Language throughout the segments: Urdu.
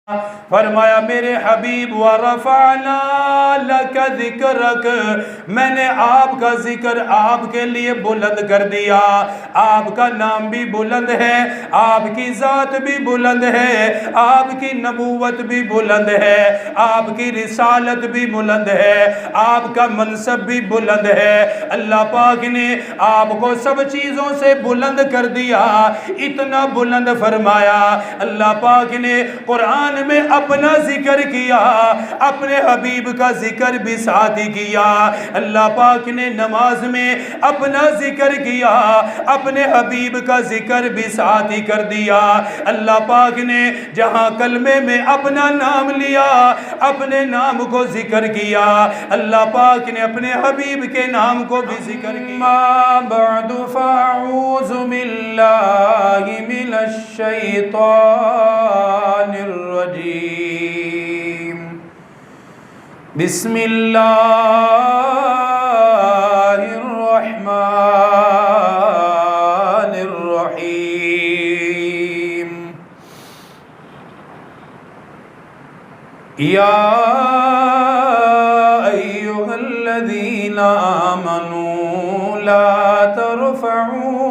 فرمایا میرے حبیب وَرَفَعْنَا لَكَ ذِكْرَكَ، میں نے آپ کا ذکر آپ کے لیے بلند کر دیا۔ آپ کا نام بھی بلند ہے، آپ کی ذات بھی بلند ہے، آپ کی نبوت بھی بلند ہے، آپ کی رسالت بھی بلند ہے، آپ کا منصب بھی بلند ہے۔ اللہ پاک نے آپ کو سب چیزوں سے بلند کر دیا، اتنا بلند فرمایا۔ اللہ پاک نے قرآن میں اپنا ذکر کیا، اپنے حبیب کا ذکر بھی ساتھ ہی کیا۔ اللہ پاک نے نماز میں اپنا ذکر کیا، اپنے حبیب کا ذکر بھی ساتھ ہی کر دیا۔ اللہ پاک نے جہاں کلمے میں اپنا نام لیا، اپنے نام کو ذکر کیا، اللہ پاک نے اپنے حبیب کے نام کو بھی ذکر کیا۔ ما بعد فاعوذ باللہ من الشیطان الرجیم، بسم اللہ الرحمن الرحیم۔ یا ایہا الذین آمنوا لا ترفعوا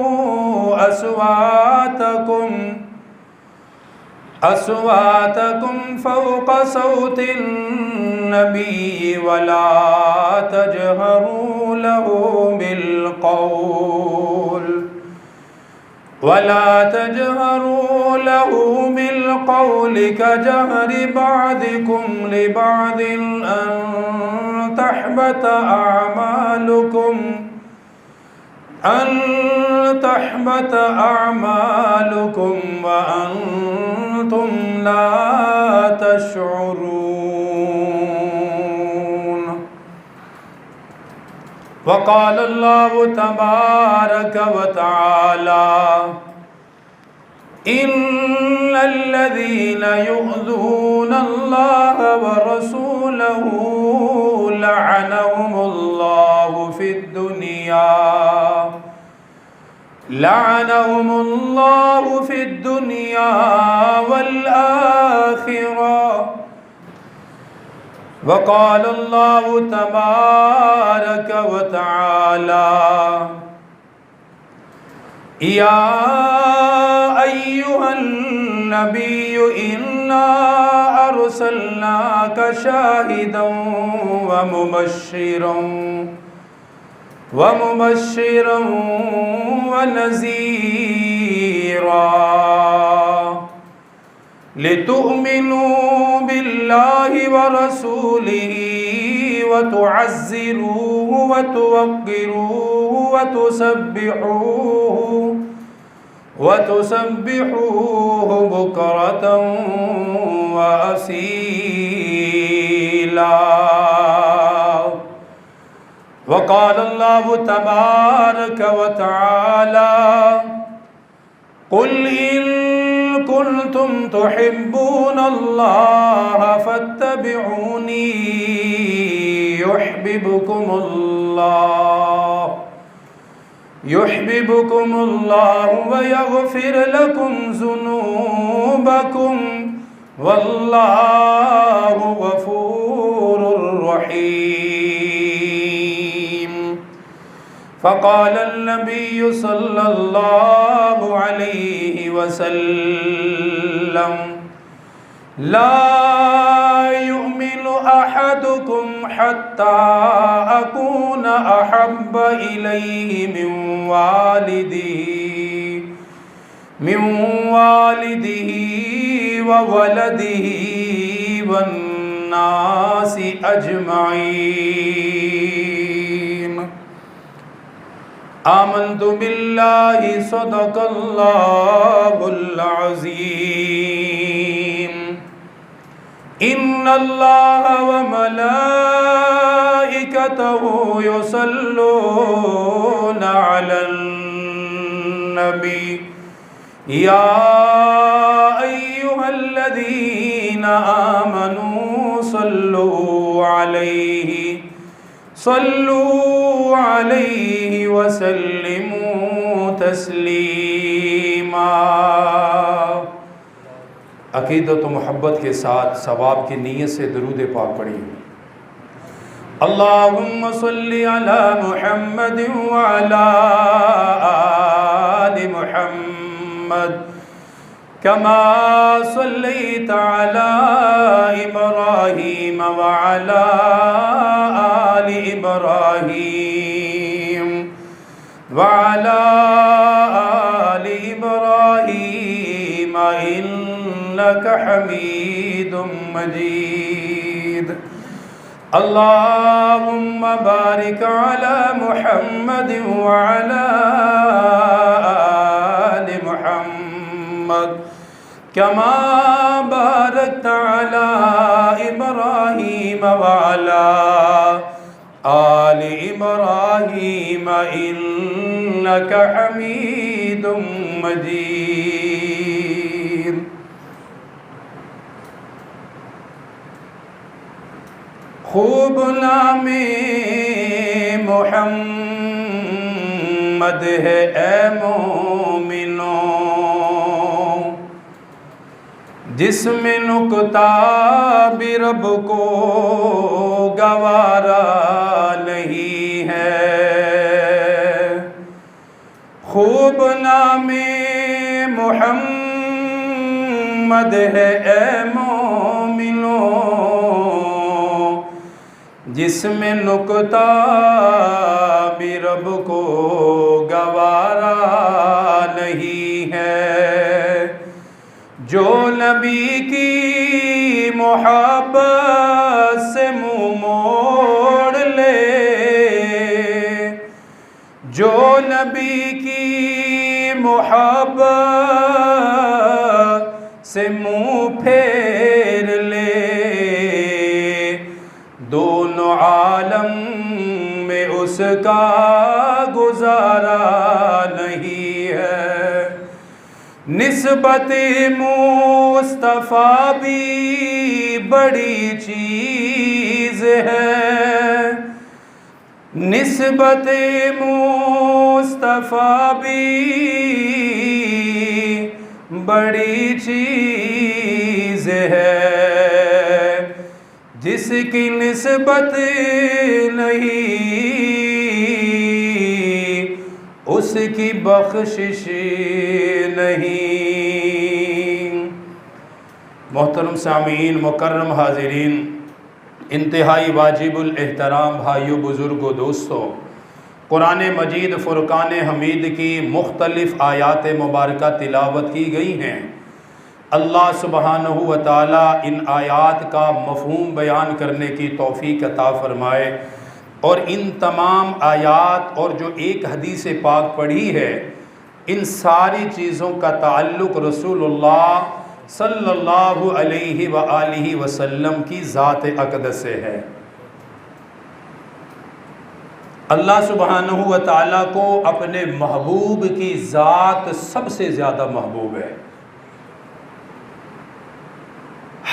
أصواتكم فوق صوت النبي ولا تجهروا له بالقول كجهر بعضكم لبعض أن تحبط أعمالكم وأنتم لا تشعرون۔ وقال الله تبارك وتعالى: إن الذين يؤذون الله ورسوله لعنهم الله في الدنيا والآخرة۔ وقال الله تبارك وتعالى: يا أيها النبي إنا أرسلناك شاهدا ومبشرا ونذيرا لتؤمنوا بالله ورسوله وتعزروه وتوقروه وتسبحوه بكرة وأصيلا۔ وقال الله تبارك وتعالى: قل إن كنتم تحبون الله فاتبعوني يحببكم الله ويغفر لكم ذنوبكم والله غفور رحيم۔ فقال النبي صلى الله عليه وسلم: لا يؤمن أحدكم حتى أكون أحب إليه من والده وولده والناس أجمعين۔ آمنت بالله صدق الله العظيم۔ إن الله وملائكته يصلون على النبي يا أيها الذين آمنوا صلوا عليه وسلموا تسليما۔ عقیدت و محبت کے ساتھ ثواب کی نیت سے درود پاک پڑھیے۔ اللہم صلی علی محمد وعلی آل محمد کما صلیت علی ابراہیم وعلی آل ابراہیم وعلی آل ابراہیم انک حمید مجید۔ اللہم بارک علی محمد وعلی آل محمد کما بارکت علی ابراہیم وعلی آل ابراہیم انک حمید مجید۔ خوب نام محمد ہے اے مومنوں، جس میں نکتہ بھی رب کو گوارا نہیں ہے۔ خوب نام محمد ہے اے مومنوں، جس میں نکتہ بھی رب کو گوارا نہیں ہے۔ جو نبی کی محبت سے منہ موڑ لے، جو نبی کی محبت سے منہ پھیر لے، دونوں عالم میں اس کا گزارا نہیں ہے۔ نسبت مصطفیٰ بھی بڑی چیز ہے، نسبت مصطفیٰ بھی بڑی چیز ہے، جس کی نسبت نہیں اس کی بخشش نہیں۔ محترم سامعین، مکرم حاضرین، انتہائی واجب الاحترام بھائیوں، بزرگوں، دوستوں، قرآن مجید فرقان حمید کی مختلف آیات مبارکہ تلاوت کی گئی ہیں۔ اللہ سبحانہ و تعالیٰ ان آیات کا مفہوم بیان کرنے کی توفیق عطا فرمائے، اور ان تمام آیات اور جو ایک حدیث پاک پڑھی ہے، ان ساری چیزوں کا تعلق رسول اللہ صلی اللہ علیہ وآلہ وسلم کی ذات اقدس سے ہے۔ اللہ سبحانہ و تعالیٰ کو اپنے محبوب کی ذات سب سے زیادہ محبوب ہے۔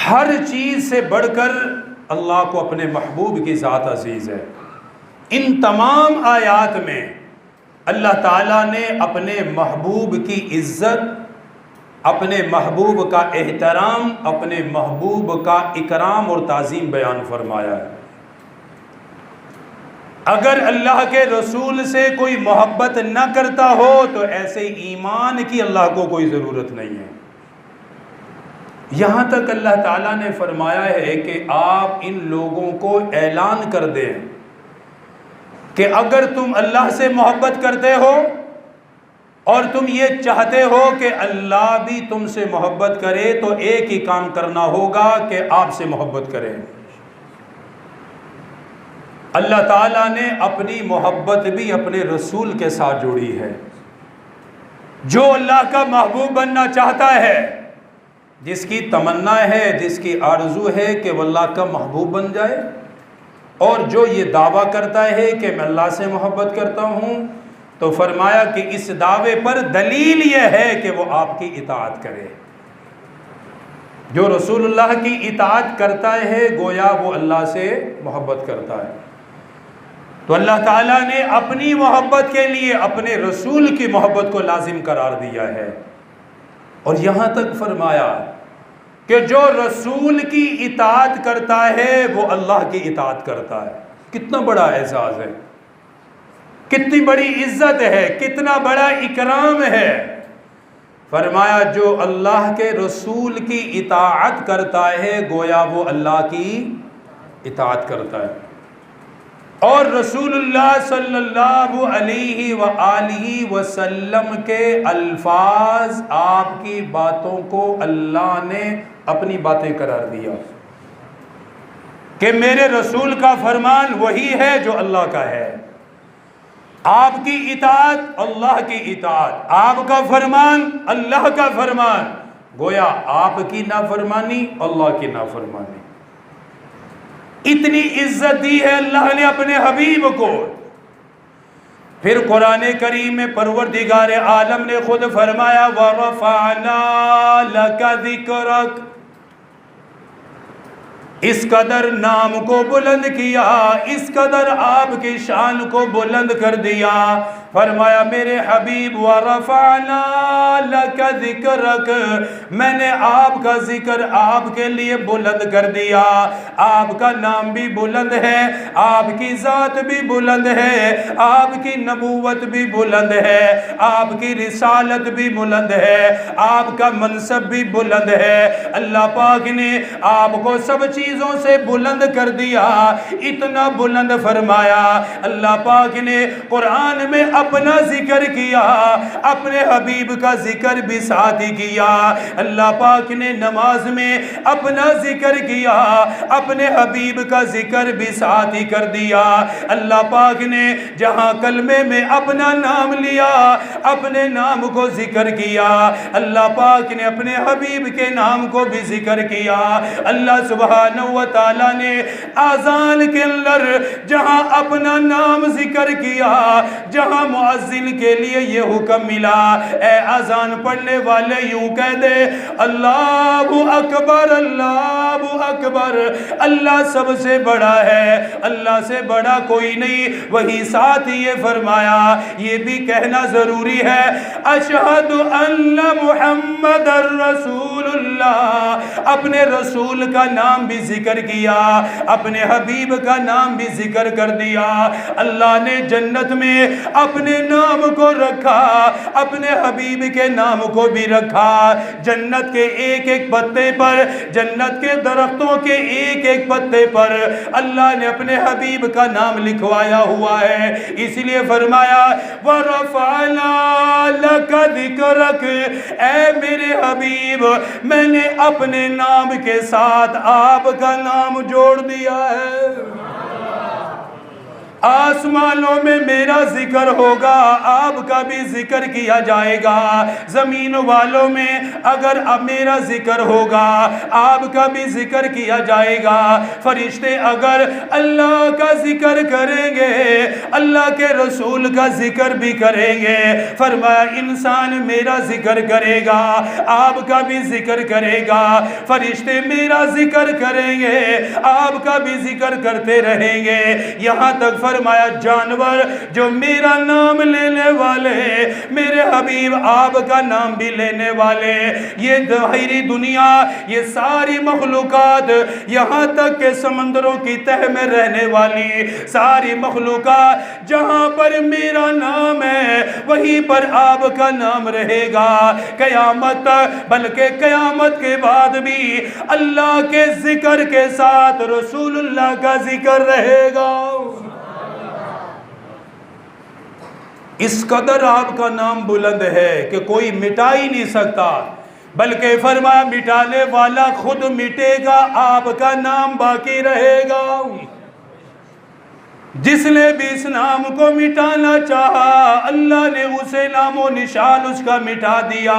ہر چیز سے بڑھ کر اللہ کو اپنے محبوب کی ذات عزیز ہے۔ ان تمام آیات میں اللہ تعالیٰ نے اپنے محبوب کی عزت، اپنے محبوب کا احترام، اپنے محبوب کا اکرام اور تعظیم بیان فرمایا ہے۔ اگر اللہ کے رسول سے کوئی محبت نہ کرتا ہو تو ایسے ایمان کی اللہ کو کوئی ضرورت نہیں ہے۔ یہاں تک اللہ تعالیٰ نے فرمایا ہے کہ آپ ان لوگوں کو اعلان کر دیں کہ اگر تم اللہ سے محبت کرتے ہو اور تم یہ چاہتے ہو کہ اللہ بھی تم سے محبت کرے، تو ایک ہی کام کرنا ہوگا کہ آپ سے محبت کریں۔ اللہ تعالیٰ نے اپنی محبت بھی اپنے رسول کے ساتھ جوڑی ہے۔ جو اللہ کا محبوب بننا چاہتا ہے، جس کی تمنا ہے، جس کی آرزو ہے کہ وہ اللہ کا محبوب بن جائے، اور جو یہ دعویٰ کرتا ہے کہ میں اللہ سے محبت کرتا ہوں، تو فرمایا کہ اس دعوے پر دلیل یہ ہے کہ وہ آپ کی اطاعت کرے۔ جو رسول اللہ کی اطاعت کرتا ہے گویا وہ اللہ سے محبت کرتا ہے۔ تو اللہ تعالیٰ نے اپنی محبت کے لیے اپنے رسول کی محبت کو لازم قرار دیا ہے، اور یہاں تک فرمایا کہ جو رسول کی اطاعت کرتا ہے وہ اللہ کی اطاعت کرتا ہے۔ کتنا بڑا اعزاز ہے، کتنی بڑی عزت ہے، کتنا بڑا اکرام ہے۔ فرمایا جو اللہ کے رسول کی اطاعت کرتا ہے گویا وہ اللہ کی اطاعت کرتا ہے۔ اور رسول اللہ صلی اللہ علیہ وآلہ وسلم کے الفاظ، آپ کی باتوں کو اللہ نے اپنی باتیں قرار دیا کہ میرے رسول کا فرمان وہی ہے جو اللہ کا ہے۔ آپ کی اطاعت اللہ کی اطاعت، آپ کا فرمان اللہ کا فرمان، گویا آپ کی نافرمانی اللہ کی نافرمانی۔ اتنی عزت دی ہے اللہ نے اپنے حبیب کو۔ پھر قرآن کریم میں پروردگار عالم نے خود فرمایا وَرَفَعْنَا لَكَ ذِكْرَكَ، اس قدر نام کو بلند کیا، اس قدر آپ کی شان کو بلند کر دیا۔ فرمایا میرے حبیب وَرَفَعْنَا لَكَ ذِكْرَكَ، میں نے آپ کا ذکر آپ کے لیے بلند کر دیا۔ آپ کا نام بھی بلند ہے، آپ کی ذات بھی بلند ہے، آپ کی نبوت بھی بلند ہے، آپ کی رسالت بھی بلند ہے، آپ کا منصب بھی بلند ہے۔ اللہ پاک نے آپ کو سب چیزوں سے بلند کر دیا، اتنا بلند فرمایا۔ اللہ پاک نے قرآن میں اپنا ذکر کیا، اپنے حبیب کا ذکر بھی ساتھ ہی کیا۔ اللہ پاک نے نماز میں اپنا ذکر کیا، اپنے حبیب کا ذکر بھی ساتھ ہی کر دیا۔ اللہ پاک نے جہاں کلمے میں اپنا نام لیا، اپنے نام کو ذکر کیا، اللہ پاک نے اپنے حبیب کے نام کو بھی ذکر کیا۔ اللہ سبحانہ وتعالی نے آذان کے اندر جہاں اپنا نام ذکر کیا، جہاں مؤذن کے لیے یہ حکم ملا اے آذان پڑھنے والے یوں کہہ دے اللہ اکبر اللہ اکبر، اللہ سب سے بڑا ہے، اللہ سے بڑا کوئی نہیں۔ وہی ساتھ یہ فرمایا، یہ بھی کہنا ضروری ہے اشہد ان محمد رسول اللہ، اپنے رسول کا نام بھی ذکر کیا، اپنے حبیب کا نام بھی ذکر کر دیا۔ اللہ نے جنت میں اپنے نام کو رکھا، اپنے حبیب کے نام کو بھی رکھا۔ جنت کے ایک ایک پتے پر، جنت کے درختوں کے ایک ایک پتے پر اللہ نے اپنے حبیب کا نام لکھوایا ہوا ہے۔ اس لیے فرمایا وَرَفَعْنَا لَكَ ذِكْرَكَ، اے میرے حبیب میں نے اپنے نام کے ساتھ آپ کا نام جوڑ دیا ہے۔ آسمانوں میں میرا ذکر ہوگا، آپ کا بھی ذکر کیا جائے گا۔ زمین والوں میں اگر اب میرا ذکر ہوگا، آپ کا بھی ذکر کیا جائے گا۔ فرشتے اگر اللہ کا ذکر کریں گے، اللہ کے رسول کا ذکر بھی کریں گے۔ فرمایا انسان میرا ذکر کرے گا، آپ کا بھی ذکر کرے گا۔ فرشتے میرا ذکر کریں گے، آپ کا بھی ذکر کرتے رہیں گے، یہاں تک فرمایا جانور جو میرا نام لینے والے، میرے حبیب آپ کا نام بھی لینے والے، یہ ظاہری دنیا، یہ ساری مخلوقات، یہاں تک کہ سمندروں کی تہ میں رہنے والی ساری مخلوقات، جہاں پر میرا نام ہے وہیں پر آپ کا نام رہے گا قیامت تک، بلکہ قیامت کے بعد بھی اللہ کے ذکر کے ساتھ رسول اللہ کا ذکر رہے گا۔ اس قدر آپ کا نام بلند ہے کہ کوئی مٹا ہی نہیں سکتا، بلکہ فرمایا مٹانے والا خود مٹے گا، آپ کا نام باقی رہے گا۔ جس نے بھی اس نام کو مٹانا چاہا اللہ نے اسے نام و نشان اس کا مٹا دیا،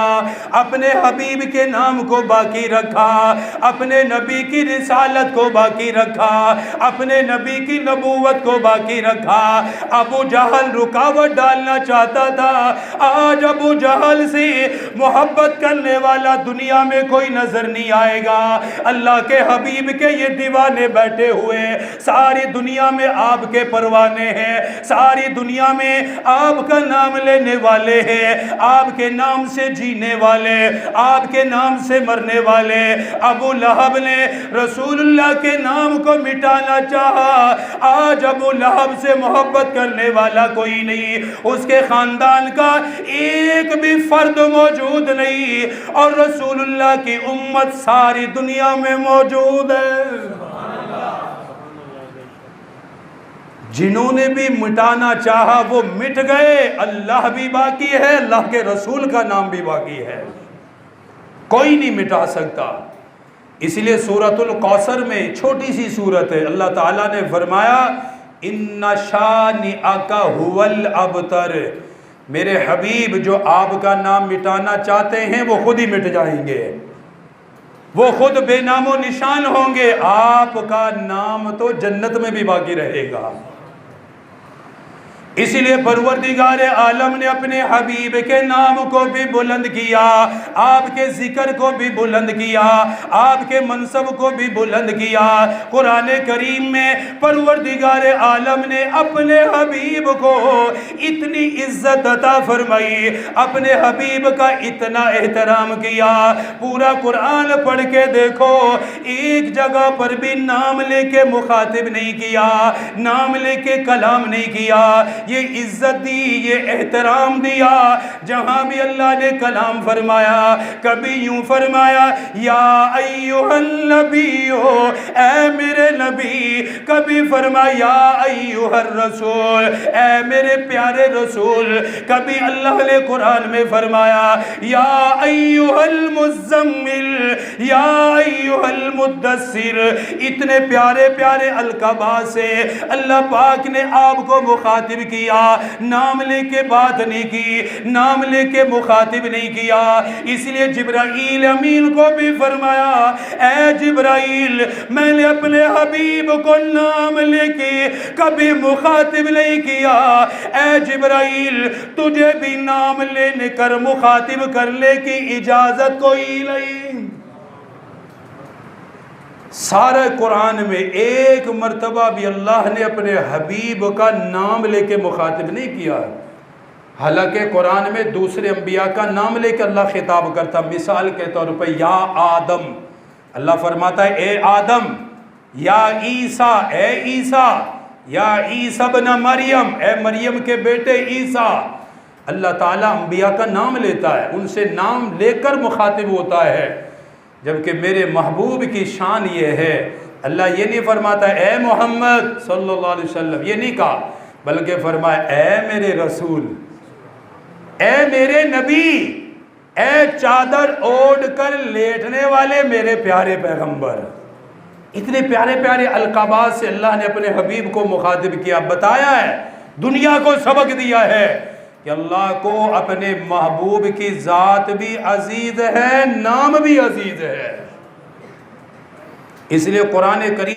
اپنے حبیب کے نام کو باقی رکھا، اپنے نبی کی رسالت کو باقی رکھا، اپنے نبی کی نبوت کو باقی رکھا۔ ابو جہل رکاوٹ ڈالنا چاہتا تھا، آج ابو جہل سے محبت کرنے والا دنیا میں کوئی نظر نہیں آئے گا۔ اللہ کے حبیب کے یہ دیوانے بیٹھے ہوئے، ساری دنیا میں آپ کے کے پروانے ہیں، ساری دنیا میں آپ کا نام لینے والے ہیں، آپ کے نام سے جینے والے، آپ کے نام سے مرنے والے۔ ابو لہب نے رسول اللہ کے نام کو مٹانا چاہا، آج ابو لہب سے محبت کرنے والا کوئی نہیں، اس کے خاندان کا ایک بھی فرد موجود نہیں، اور رسول اللہ کی امت ساری دنیا میں موجود ہے۔ جنہوں نے بھی مٹانا چاہا وہ مٹ گئے، اللہ بھی باقی ہے، اللہ کے رسول کا نام بھی باقی ہے، کوئی نہیں مٹا سکتا۔ اس لیے سورۃ الکوثر میں چھوٹی سی سورت ہے، اللہ تعالیٰ نے فرمایا ان شانئک ھو الابتر، میرے حبیب جو آپ کا نام مٹانا چاہتے ہیں وہ خود ہی مٹ جائیں گے، وہ خود بے نام و نشان ہوں گے، آپ کا نام تو جنت میں بھی باقی رہے گا۔ اسی لیے پروردگار عالم نے اپنے حبیب کے نام کو بھی بلند کیا، آپ کے ذکر کو بھی بلند کیا، آپ کے منصب کو بھی بلند کیا۔ قرآن کریم میں پروردگار عالم نے اپنے حبیب کو اتنی عزت عطا فرمائی، اپنے حبیب کا اتنا احترام کیا۔ پورا قرآن پڑھ کے دیکھو، ایک جگہ پر بھی نام لے کے مخاطب نہیں کیا، نام لے کے کلام نہیں کیا، یہ عزت دی، یہ احترام دیا۔ جہاں بھی اللہ نے کلام فرمایا، کبھی یوں فرمایا یا ایھا النبی، اے میرے نبی، کبھی فرمایا یا ایھا الرسول، اے میرے پیارے رسول، کبھی اللہ نے قرآن میں فرمایا یا ایھا المزمل، یا ایھا المدثر۔ اتنے پیارے پیارے القابات سے اللہ پاک نے آپ کو مخاطب کیا، نام لے کے بات نہیں کی، نام لے کے مخاطب نہیں کیا۔ اس لیے جبرائیل امین کو بھی فرمایا اے جبرائیل، میں نے اپنے حبیب کو نام لے کے کبھی مخاطب نہیں کیا، اے جبرائیل تجھے بھی نام لینے کر مخاطب کرنے کی اجازت کوئی نہیں۔ سارے قرآن میں ایک مرتبہ بھی اللہ نے اپنے حبیب کا نام لے کے مخاطب نہیں کیا، حالانکہ قرآن میں دوسرے انبیاء کا نام لے کے اللہ خطاب کرتا۔ مثال کے طور پہ یا آدم، اللہ فرماتا ہے اے آدم، یا عیسیٰ، اے عیسیٰ، یا عیسیٰ ابن مریم، اے مریم کے بیٹے عیسیٰ۔ اللہ تعالیٰ انبیاء کا نام لیتا ہے، ان سے نام لے کر مخاطب ہوتا ہے، جبکہ میرے محبوب کی شان یہ ہے، اللہ یہ نہیں فرماتا اے محمد صلی اللہ علیہ وسلم، یہ نہیں کہا، بلکہ فرمایا اے میرے رسول، اے میرے نبی، اے چادر اوڑھ کر لیٹنے والے میرے پیارے پیغمبر۔ اتنے پیارے پیارے القابات سے اللہ نے اپنے حبیب کو مخاطب کیا، بتایا ہے، دنیا کو سبق دیا ہے کہ اللہ کو اپنے محبوب کی ذات بھی عزیز ہے، نام بھی عزیز ہے۔ اس لیے قرآن کریم